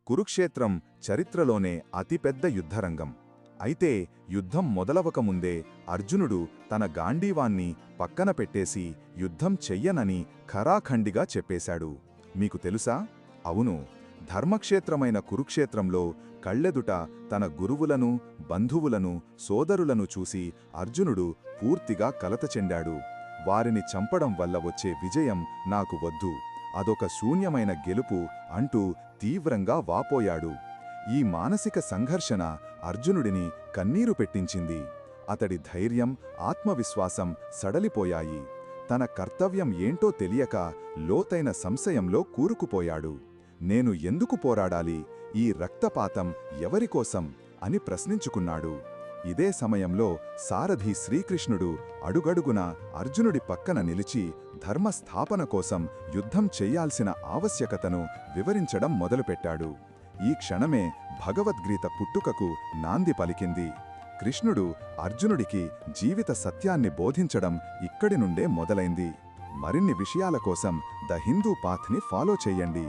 కురుక్షేత్రం చరిత్రలోనే అతిపెద్ద యుద్ధరంగం. అయితే యుద్ధం మొదలవకముందే అర్జునుడు తన గాంధీవాన్ని పక్కన పెట్టేసి యుద్ధం చెయ్యనని ఖరాఖండిగా చెప్పేశాడు. మీకు తెలుసా? అవును, ధర్మక్షేత్రమైన కురుక్షేత్రంలో కళ్ళెదుట తన గురువులను, బంధువులను, సోదరులను చూసి అర్జునుడు పూర్తిగా కలత చెందాడు. వారిని చంపడం వల్ల వచ్చే విజయం నాకు వద్దు, అదొక శూన్యమైన గెలుపు అంటూ తీవ్రంగా వాపోయాడు. ఈ మానసిక సంఘర్షణ అర్జునుడిని కన్నీరు పెట్టించింది. అతడి ధైర్యం, ఆత్మవిశ్వాసం సడలిపోయాయి. తన కర్తవ్యం ఏంటో తెలియక లోతైన సంశయంలో కూరుకుపోయాడు. నేను ఎందుకు పోరాడాలి? ఈ రక్తపాతం ఎవరికోసం అని ప్రశ్నించుకున్నాడు. ఇదే సమయంలో సారథి శ్రీకృష్ణుడు అడుగడుగున అర్జునుడి పక్కన నిలిచి ధర్మస్థాపన కోసం యుద్ధం చెయ్యాల్సిన ఆవశ్యకతను వివరించడం మొదలుపెట్టాడు. ఈ క్షణమే భగవద్గీత పుట్టుకకు నాంది పలికింది. కృష్ణుడు అర్జునుడికి జీవిత సత్యాన్ని బోధించడం ఇక్కడి నుండే మొదలైంది. మరిన్ని విషయాల కోసం ద హిందూ పాత్ని ఫాలో చెయ్యండి.